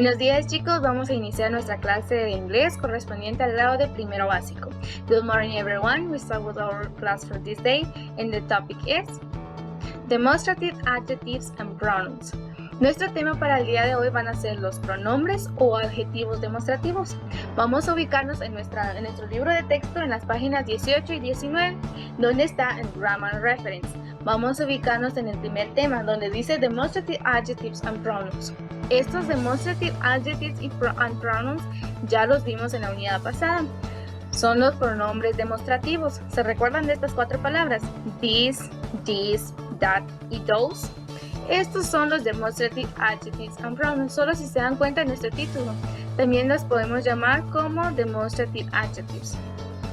Buenos días chicos, vamos a iniciar nuestra clase de inglés correspondiente al grado de primero básico. Good morning everyone, we start with our class for this day and the topic is Demonstrative Adjectives and Pronouns. Nuestro tema para el día de hoy van a ser los pronombres o adjetivos demostrativos. Vamos a ubicarnos en nuestro libro de texto en las páginas 18 y 19, donde está en Grammar Reference. Vamos a ubicarnos en el primer tema, donde dice Demonstrative Adjectives and Pronouns. Estos Demonstrative Adjectives and Pronouns ya los vimos en la unidad pasada. Son los pronombres demostrativos. ¿Se recuerdan de estas cuatro palabras? This, that y those. Estos son los Demonstrative Adjectives and Pronouns, solo si se dan cuenta en nuestro título. También los podemos llamar como Demonstrative Adjectives,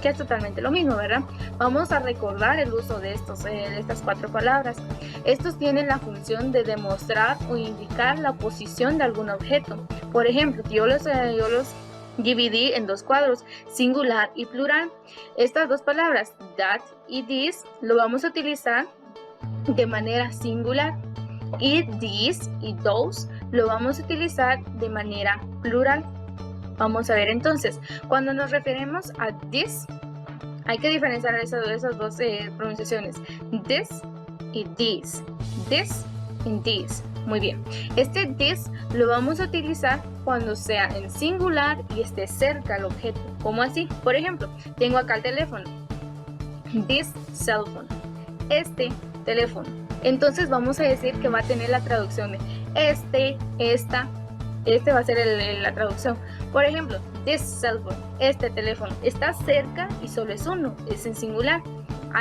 que es totalmente lo mismo, ¿verdad? Vamos a recordar el uso de estas cuatro palabras. Estos tienen la función de demostrar o indicar la posición de algún objeto. Por ejemplo, yo los dividí en dos cuadros, singular y plural. Estas dos palabras, that y this, lo vamos a utilizar de manera singular. Y this y those lo vamos a utilizar de manera plural. Vamos a ver entonces, cuando nos referimos a this, hay que diferenciar esas dos pronunciaciones. This y this. This y this. Muy bien. Este this lo vamos a utilizar cuando sea en singular y esté cerca al objeto. ¿Cómo así? Por ejemplo, tengo acá el teléfono. This cell phone. Este teléfono. Entonces vamos a decir que va a tener la traducción de esta. Este va a ser la traducción. Por ejemplo, this cell phone, este teléfono, está cerca y solo es uno, es en singular.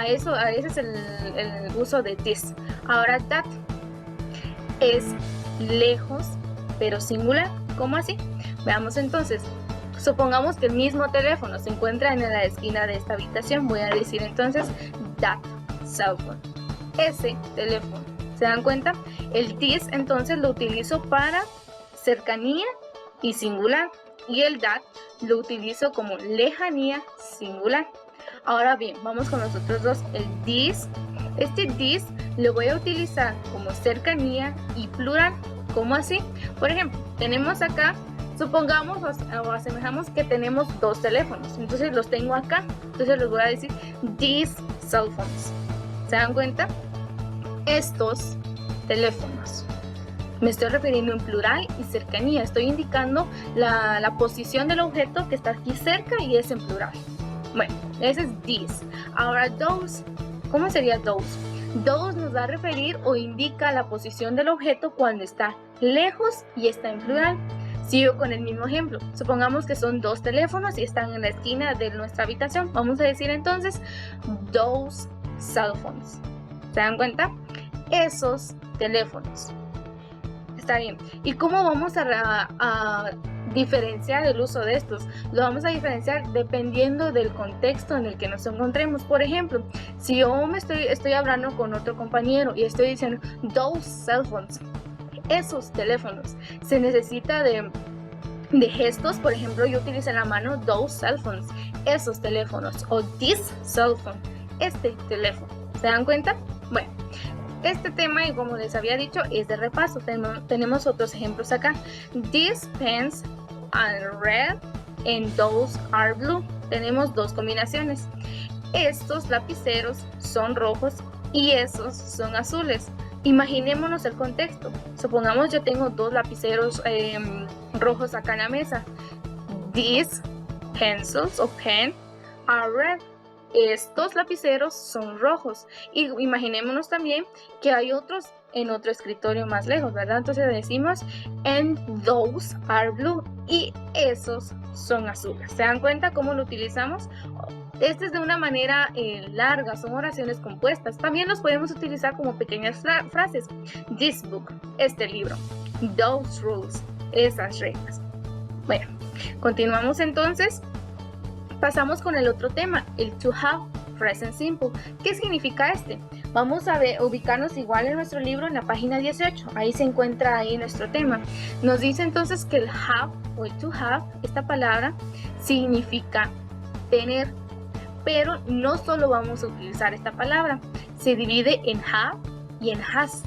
Ese es el uso de this. Ahora that es lejos, pero singular. ¿Cómo así? Veamos entonces. Supongamos que el mismo teléfono se encuentra en la esquina de esta habitación. Voy a decir entonces that cell phone. Ese teléfono. ¿Se dan cuenta? El this entonces lo utilizo para cercanía y singular, y el that lo utilizo como lejanía singular. Ahora bien, vamos con los otros dos. El this, este this lo voy a utilizar como cercanía y plural. ¿Cómo así? Por ejemplo, tenemos acá, supongamos o asemejamos que tenemos dos teléfonos, entonces los tengo acá, entonces les voy a decir these cell phones. ¿Se dan cuenta? Estos teléfonos. Me estoy refiriendo en plural y cercanía. Estoy indicando la posición del objeto que está aquí cerca y es en plural. Bueno, ese es this. Ahora those. ¿Cómo sería those? Those nos va a referir o indica la posición del objeto cuando está lejos y está en plural. Sigo con el mismo ejemplo. Supongamos que son dos teléfonos y están en la esquina de nuestra habitación. Vamos a decir entonces those cell phones. ¿Se dan cuenta? Esos teléfonos. Está bien. ¿Y cómo vamos a diferenciar el uso de estos? Lo vamos a diferenciar dependiendo del contexto en el que nos encontremos. Por ejemplo, si yo estoy hablando con otro compañero y estoy diciendo those cell phones, esos teléfonos, se necesita de gestos. Por ejemplo, yo utilizo en la mano those cell phones, esos teléfonos, o this cell phone, este teléfono. ¿Se dan cuenta? Bueno, este tema, y como les había dicho, es de repaso. Tenemos otros ejemplos acá. These pens are red and those are blue. Tenemos dos combinaciones. Estos lapiceros son rojos y esos son azules. Imaginémonos el contexto. Supongamos yo tengo dos lapiceros rojos acá en la mesa. These pencils o pen are red. Estos lapiceros son rojos. Y imaginémonos también que hay otros en otro escritorio más lejos, ¿verdad? Entonces decimos and those are blue. Y esos son azules. ¿Se dan cuenta cómo lo utilizamos? Este es de una manera larga, son oraciones compuestas. También los podemos utilizar como pequeñas frases. This book, este libro. Those rules, esas reglas. Bueno, continuamos entonces. Pasamos con el otro tema, el to have, present simple. ¿Qué significa este? Vamos a ubicarnos igual en nuestro libro en la página 18. Ahí se encuentra nuestro tema. Nos dice entonces que el have o el to have, esta palabra, significa tener. Pero no solo vamos a utilizar esta palabra. Se divide en have y en has.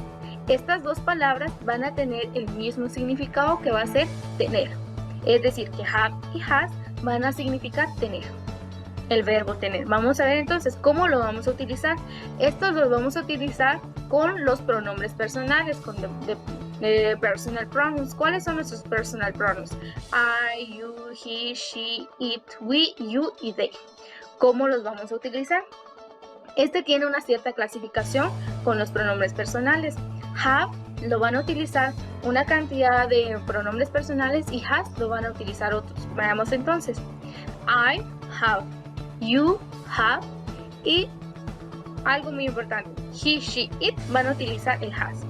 estas dos palabras van a tener el mismo significado, que va a ser tener. Es decir, que have y has van a significar tener. El verbo tener. Vamos a ver entonces cómo lo vamos a utilizar. Estos los vamos a utilizar con los pronombres personales, con personal pronouns. ¿Cuáles son nuestros personal pronouns? I, you, he, she, it, we, you y they. ¿Cómo los vamos a utilizar? Este tiene una cierta clasificación con los pronombres personales. Have lo van a utilizar una cantidad de pronombres personales y has lo van a utilizar otros. Veamos entonces. I have, you have y algo muy importante. He, she, it van a utilizar el has.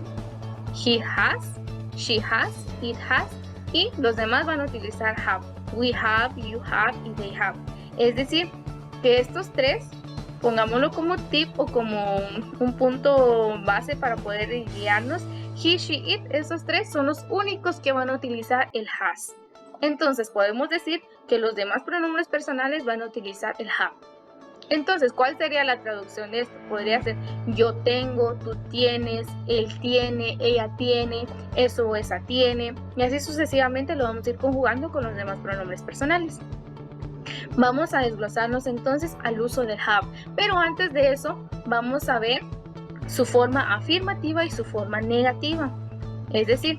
He has, she has, it has y los demás van a utilizar have. We have, you have y they have. Es decir, que estos tres, pongámoslo como tip o como un punto base para poder guiarnos. He, she, it, esos tres son los únicos que van a utilizar el has. Entonces podemos decir que los demás pronombres personales van a utilizar el have. Entonces, ¿cuál sería la traducción de esto? Podría ser yo tengo, tú tienes, él tiene, ella tiene, eso o esa tiene. Y así sucesivamente lo vamos a ir conjugando con los demás pronombres personales. Vamos a desglosarnos entonces al uso del have. Pero antes de eso, vamos a ver su forma afirmativa y su forma negativa. Es decir,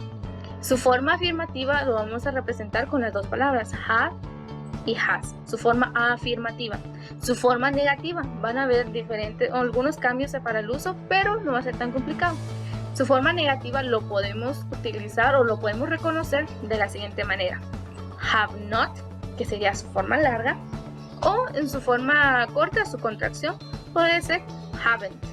su forma afirmativa lo vamos a representar con las dos palabras, have y has. Su forma afirmativa. Su forma negativa, van a haber diferentes, algunos cambios para el uso, pero no va a ser tan complicado. Su forma negativa lo podemos utilizar o lo podemos reconocer de la siguiente manera. Have not, que sería su forma larga, o en su forma corta, su contracción, puede ser haven't.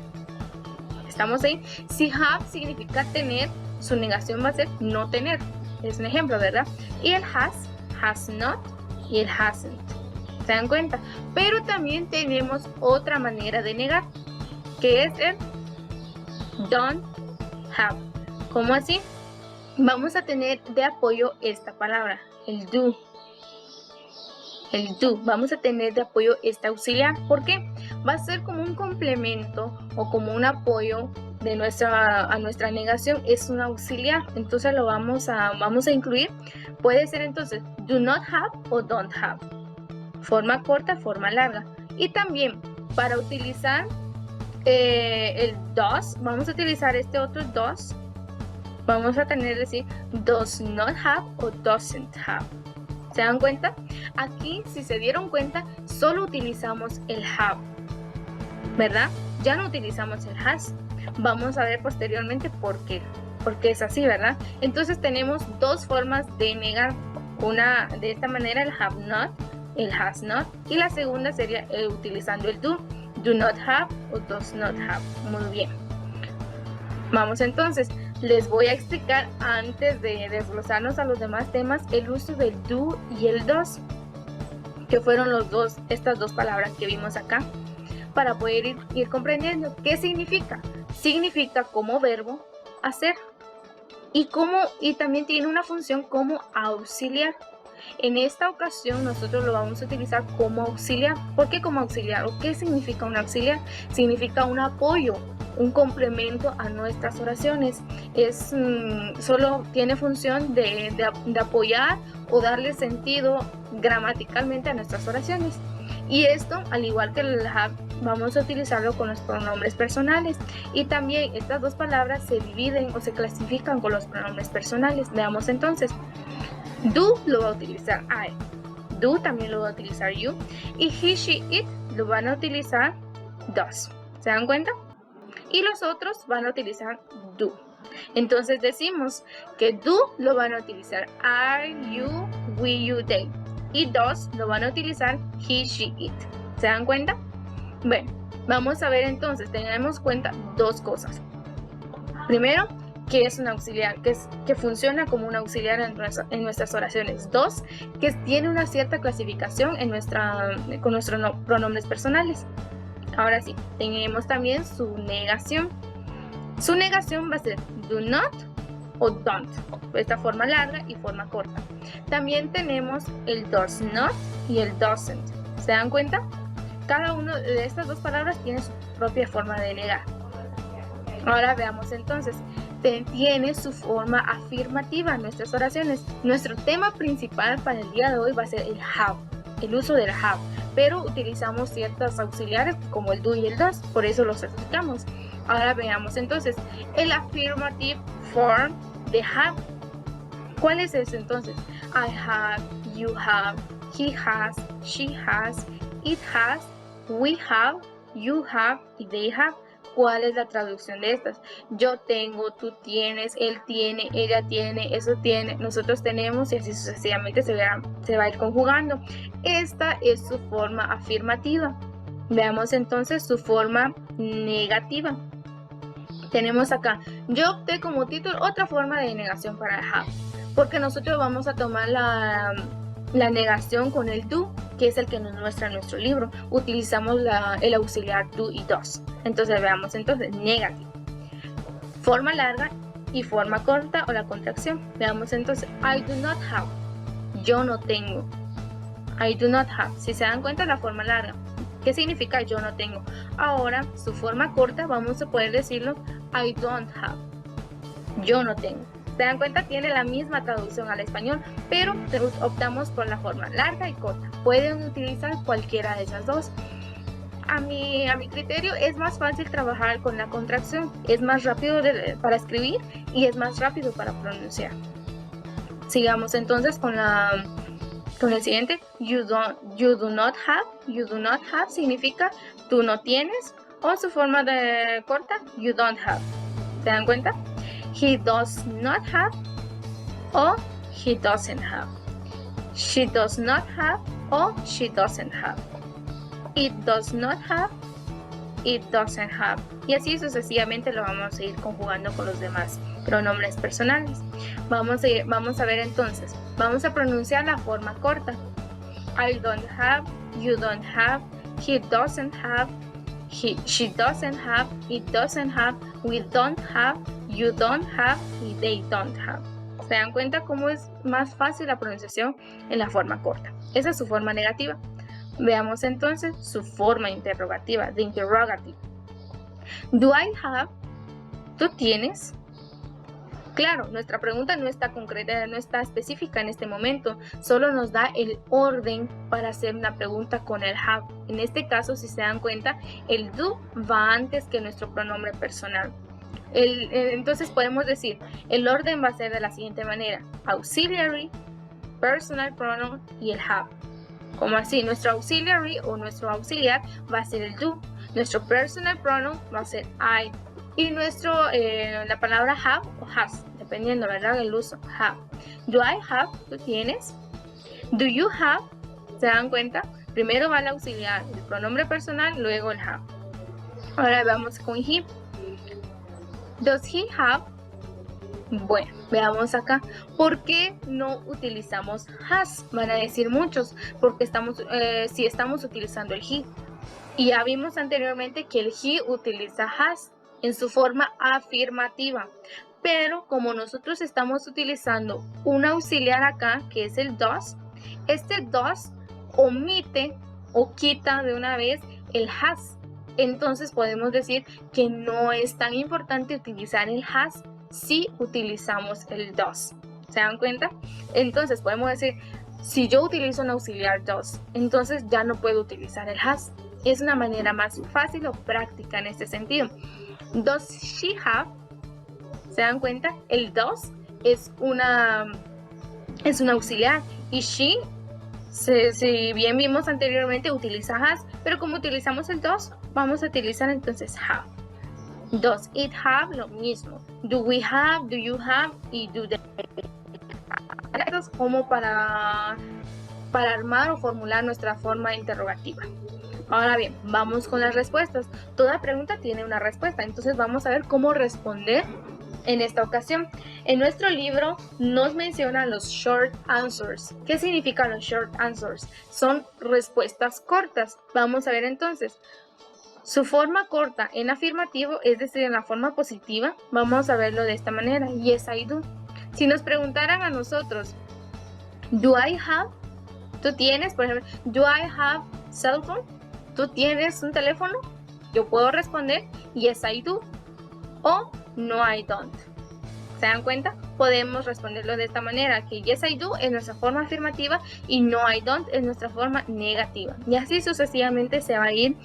¿Estamos ahí? Si have significa tener, su negación va a ser no tener. Es un ejemplo, ¿verdad? Y el has not y el hasn't. ¿Se dan cuenta? Pero también tenemos otra manera de negar, que es el don't have. ¿Cómo así? Vamos a tener de apoyo esta palabra, el do. El do. Vamos a tener de apoyo este auxiliar. ¿Por qué? Va a ser como un complemento o como un apoyo de a nuestra negación. Es un auxiliar. Entonces lo vamos a incluir. Puede ser entonces do not have o don't have. Forma corta, forma larga. Y también para utilizar el does, vamos a utilizar este otro does. Vamos a tener decir does not have o doesn't have. ¿Se dan cuenta? Aquí, si se dieron cuenta, solo utilizamos el have, ¿verdad? Ya no utilizamos el has. Vamos a ver posteriormente por qué. Porque es así, ¿verdad? Entonces tenemos dos formas de negar. Una de esta manera, el have not, el has not. Y la segunda sería utilizando el do not have o does not have. Muy bien. Vamos entonces. Les voy a explicar antes de desglosarnos a los demás temas el uso del do y el does, que fueron estas dos palabras que vimos acá, para poder ir comprendiendo qué significa. Significa como verbo hacer y también tiene una función como auxiliar. En esta ocasión nosotros lo vamos a utilizar como auxiliar. ¿Por qué como auxiliar? ¿O qué significa un auxiliar? Significa un apoyo, un complemento a nuestras oraciones. Solo tiene función de apoyar o darle sentido gramaticalmente a nuestras oraciones. Y esto, al igual que el have, vamos a utilizarlo con los pronombres personales. Y también estas dos palabras se dividen o se clasifican con los pronombres personales. Veamos entonces. Do lo va a utilizar I. Do también lo va a utilizar you. Y he, she, it lo van a utilizar does. ¿Se dan cuenta? Y los otros van a utilizar do. Entonces decimos que do lo van a utilizar I, you, we, you, they. Y does lo van a utilizar he, she, it. ¿Se dan cuenta? Bueno, vamos a ver entonces, tenemos en cuenta dos cosas. Primero, que es un auxiliar, que funciona como un auxiliar en nuestras oraciones. Dos, que tiene una cierta clasificación con nuestros pronombres personales. Ahora sí, tenemos también su negación. Su negación va a ser do not o don't, esta forma larga y forma corta. También tenemos el does not y el doesn't. ¿Se dan cuenta? Cada una de estas dos palabras tiene su propia forma de negar. Ahora veamos entonces. tiene su forma afirmativa en nuestras oraciones. Nuestro tema principal para el día de hoy va a ser el have, el uso del have, pero utilizamos ciertos auxiliares como el do y el does, por eso los explicamos. Ahora veamos entonces el affirmative form de have. ¿Cuál es ese entonces? I have, you have, he has, she has, it has, we have, you have y they have. ¿Cuál es la traducción de estas? Yo tengo, tú tienes, él tiene, ella tiene, eso tiene, nosotros tenemos y así sucesivamente se va a ir conjugando. Esta es su forma afirmativa. Veamos entonces su forma negativa. Tenemos acá, yo opté como título otra forma de negación para el have, porque nosotros vamos a tomar la negación con el do, que es el que nos muestra nuestro libro. Utilizamos el auxiliar do y does. Entonces veamos entonces negative, forma larga y forma corta o la contracción. Veamos entonces I do not have, yo no tengo. I do not have, si se dan cuenta la forma larga, ¿qué significa yo no tengo? Ahora su forma corta vamos a poder decirlo I don't have, yo no tengo. ¿Se dan cuenta? Tiene la misma traducción al español, pero optamos por la forma larga y corta. Pueden utilizar cualquiera de esas dos. A mi criterio es más fácil trabajar con la contracción. Es más rápido para escribir y es más rápido para pronunciar. Sigamos entonces con el siguiente. You do not have. You do not have significa tú no tienes. O su forma de corta, you don't have. ¿Se dan cuenta? He does not have o he doesn't have. She does not have o she doesn't have. It does not have, it doesn't have. Y así sucesivamente lo vamos a ir conjugando con los demás pronombres personales. Vamos a ver entonces. Vamos a pronunciar la forma corta. I don't have, you don't have, he doesn't have, she doesn't have, it doesn't have, we don't have, you don't have y they don't have. ¿Se dan cuenta cómo es más fácil la pronunciación en la forma corta? Esa es su forma negativa. Veamos entonces su forma interrogativa, de interrogative. Do I have? ¿Tú tienes? Claro, nuestra pregunta no está concreta, no está específica en este momento, solo nos da el orden para hacer una pregunta con el have. En este caso, si se dan cuenta, el do va antes que nuestro pronombre personal. Entonces podemos decir, el orden va a ser de la siguiente manera: auxiliary, personal pronoun y el have. Como así, nuestro auxiliary o nuestro auxiliar va a ser el do, nuestro personal pronoun va a ser I y la palabra have o has, dependiendo, ¿verdad?, del uso, have. Do I have? ¿Tú tienes? Do you have? ¿Se dan cuenta? Primero va el auxiliar, el pronombre personal, luego el have. Ahora vamos con he. Does he have? Bueno, veamos acá. ¿Por qué no utilizamos has? Van a decir muchos, porque si estamos utilizando el he. Y ya vimos anteriormente que el he utiliza has en su forma afirmativa. Pero como nosotros estamos utilizando un auxiliar acá, que es el does, este does omite o quita de una vez el has. Entonces podemos decir que no es tan importante utilizar el has si utilizamos el does. ¿Se dan cuenta? Entonces podemos decir, si yo utilizo un auxiliar does, entonces ya no puedo utilizar el has. Es una manera más fácil o práctica en este sentido. Does she have? ¿Se dan cuenta? El does es un auxiliar y she, si bien vimos anteriormente, utiliza has, pero como utilizamos el does, vamos a utilizar entonces have. Does it have? Lo mismo. Do we have? Do you have? Y do they have? Como para armar o formular nuestra forma interrogativa. Ahora bien, vamos con las respuestas. Toda pregunta tiene una respuesta, entonces vamos a ver cómo responder en esta ocasión. En nuestro libro nos mencionan los short answers. ¿Qué significan los short answers? Son respuestas cortas. Vamos a ver entonces. Su forma corta en afirmativo, es decir, en la forma positiva, vamos a verlo de esta manera. Yes, I do. Si nos preguntaran a nosotros, do I have? ¿Tú tienes? Por ejemplo, do I have cell phone? ¿Tú tienes un teléfono? Yo puedo responder, yes, I do. O no, I don't. ¿Se dan cuenta? Podemos responderlo de esta manera, que yes I do es nuestra forma afirmativa y no I don't es nuestra forma negativa. Y así sucesivamente se va a ir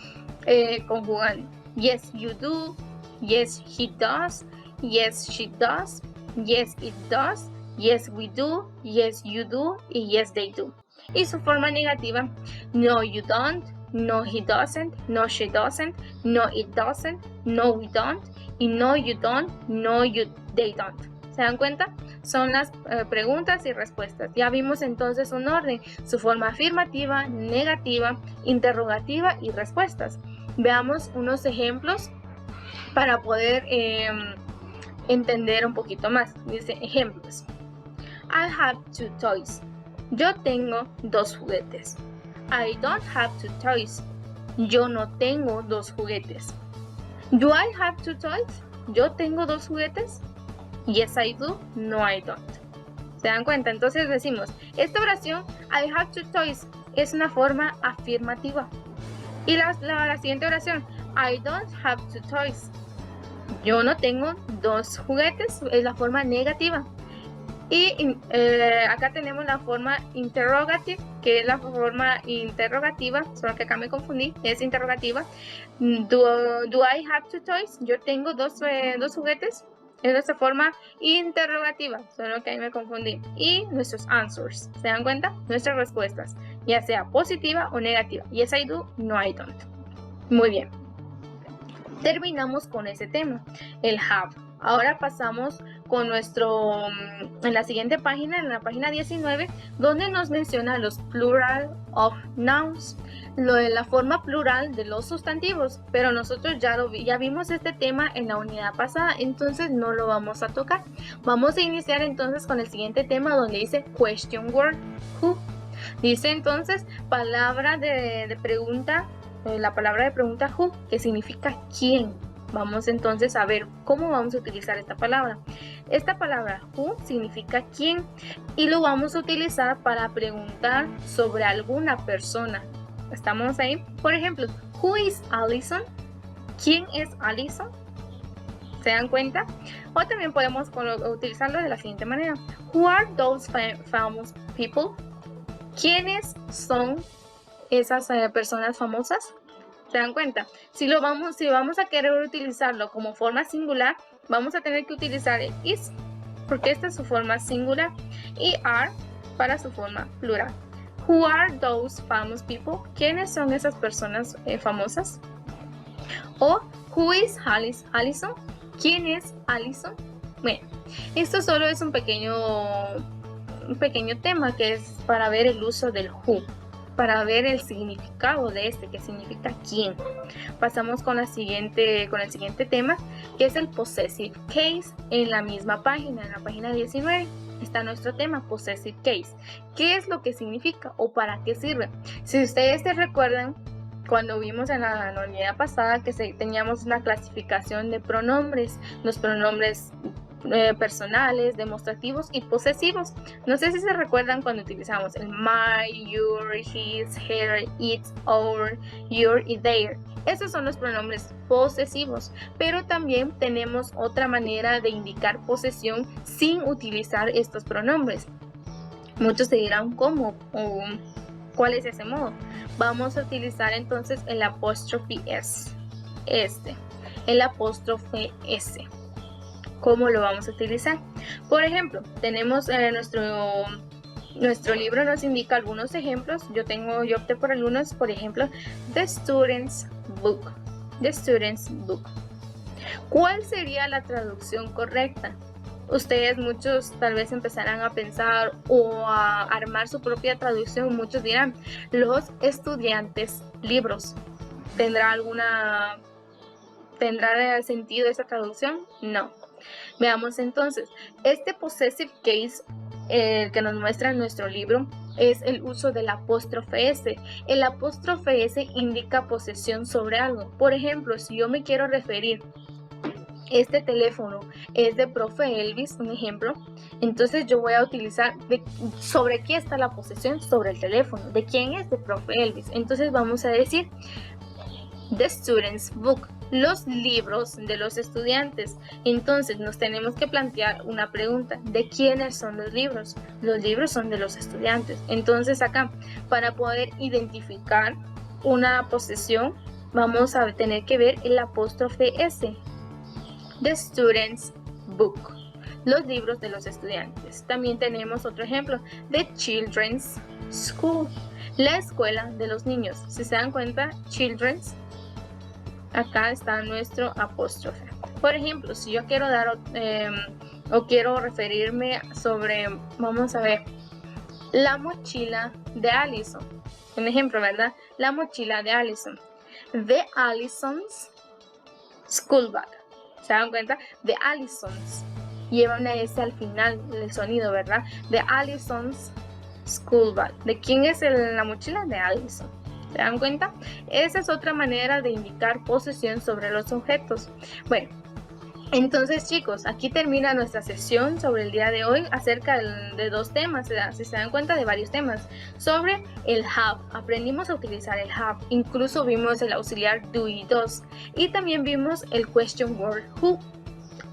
conjugando. Yes you do, yes he does, yes she does, yes it does, yes we do, yes you do y yes they do. Y su forma negativa, no you don't, no he doesn't, no she doesn't, no it doesn't, no we don't y no you don't, no they don't. ¿Se dan cuenta? Son las preguntas y respuestas. Ya vimos entonces un orden, su forma afirmativa, negativa, interrogativa y respuestas. Veamos unos ejemplos para poder entender un poquito más. Dice ejemplos. I have 2 toys. Yo tengo 2 juguetes. I don't have 2 toys. Yo no tengo 2 juguetes. Do I have 2 toys? Yo tengo 2 juguetes. Yes I do, no I don't. ¿Se dan cuenta? Entonces decimos, esta oración, I have 2 toys, es una forma afirmativa. Y la siguiente oración, I don't have 2 toys. Yo no tengo 2 juguetes, es la forma negativa. Y acá tenemos la forma interrogative, que es la forma interrogativa, solo que acá me confundí, es interrogativa. Do I have 2 toys? Yo tengo 2 juguetes. Es nuestra forma interrogativa, solo que ahí me confundí. Y nuestros answers, ¿se dan cuenta? Nuestras respuestas, ya sea positiva o negativa. Yes I do, no I don't. Muy bien. Terminamos con ese tema, el have. Ahora pasamos con en la siguiente página, en la página 19, donde nos menciona los plural of nouns, la forma plural de los sustantivos, pero nosotros ya vimos este tema en la unidad pasada, entonces no lo vamos a tocar. Vamos a iniciar entonces con el siguiente tema donde dice question word, who. Dice entonces palabra de pregunta, la palabra de pregunta who, que significa quién. Vamos entonces a ver cómo vamos a utilizar esta palabra. Esta palabra who significa quién y lo vamos a utilizar para preguntar sobre alguna persona. ¿Estamos ahí? Por ejemplo, who is Allison? ¿Quién es Allison? ¿Se dan cuenta? O también podemos utilizarlo de la siguiente manera. Who are those famous people? ¿Quiénes son esas personas famosas? ¿Se dan cuenta? Si vamos a querer utilizarlo como forma singular, vamos a tener que utilizar el is, porque esta es su forma singular, y are para su forma plural. Who are those famous people? ¿Quiénes son esas personas famosas? O who is Allison? ¿Quién es Allison? Bueno, esto solo es un pequeño tema que es para ver el uso del who, para ver el significado de que significa quién. Pasamos con el siguiente tema, que es el possessive case. En la misma página, en la página 19, está nuestro tema, possessive case. ¿Qué es lo que significa o para qué sirve? Si ustedes se recuerdan, cuando vimos en la unidad pasada que teníamos una clasificación de pronombres, los pronombres personales, demostrativos y posesivos. No sé si se recuerdan cuando utilizamos el my, your, his, her, its, our, your y their. Esos son los pronombres posesivos, pero también tenemos otra manera de indicar posesión sin utilizar estos pronombres. Muchos se dirán ¿cómo? O ¿cuál es ese modo? Vamos a utilizar entonces el apóstrofe s, el apóstrofe s. ¿Cómo lo vamos a utilizar? Por ejemplo, tenemos nuestro libro nos indica algunos ejemplos. Yo opté por algunos, por ejemplo, The Student's Book. The Student's Book. ¿Cuál sería la traducción correcta? Ustedes muchos tal vez empezarán a pensar o a armar su propia traducción. Muchos dirán, los estudiantes libros. ¿Tendrá sentido esa traducción? No. Veamos entonces, este possessive case que nos muestra en nuestro libro es el uso del apóstrofe S. El apóstrofe S indica posesión sobre algo. Por ejemplo, si yo me quiero referir, este teléfono es de profe Elvis, un ejemplo, entonces yo voy a utilizar sobre qué está la posesión, sobre el teléfono. ¿De quién es? De profe Elvis. Entonces vamos a decir The Student's Book. los libros de los estudiantes. Entonces nos tenemos que plantear una pregunta: ¿de quiénes son los libros? Los libros son de los estudiantes. Entonces acá, para poder identificar una posesión, vamos a tener que ver el apóstrofe S. The student's book. Los libros de los estudiantes. También tenemos otro ejemplo: The children's school. La escuela de los niños. Si se dan cuenta, children's, acá está nuestro apóstrofe. Por ejemplo, si yo quiero dar o quiero referirme sobre, vamos a ver, la mochila de Allison. Un ejemplo, ¿verdad? La mochila de Allison. The Allison's school bag. ¿Se dan cuenta? The Allison's. Lleva una S al final del sonido, ¿verdad? The Allison's school bag. ¿De quién es la mochila? De Allison. ¿Se dan cuenta? Esa es otra manera de indicar posesión sobre los objetos. Bueno, entonces chicos, aquí termina nuestra sesión sobre el día de hoy acerca de dos temas, si se dan cuenta, de varios temas. Sobre el have, aprendimos a utilizar el have, incluso vimos el auxiliar do y does, y también vimos el question word who,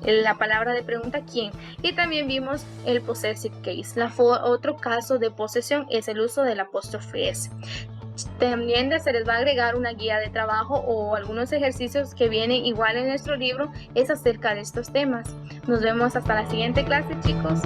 la palabra de pregunta quién, y también vimos el possessive case. Otro caso de posesión es el uso del apóstrofe S. También se les va a agregar una guía de trabajo o algunos ejercicios que vienen igual en nuestro libro, es acerca de estos temas. Nos vemos hasta la siguiente clase, chicos.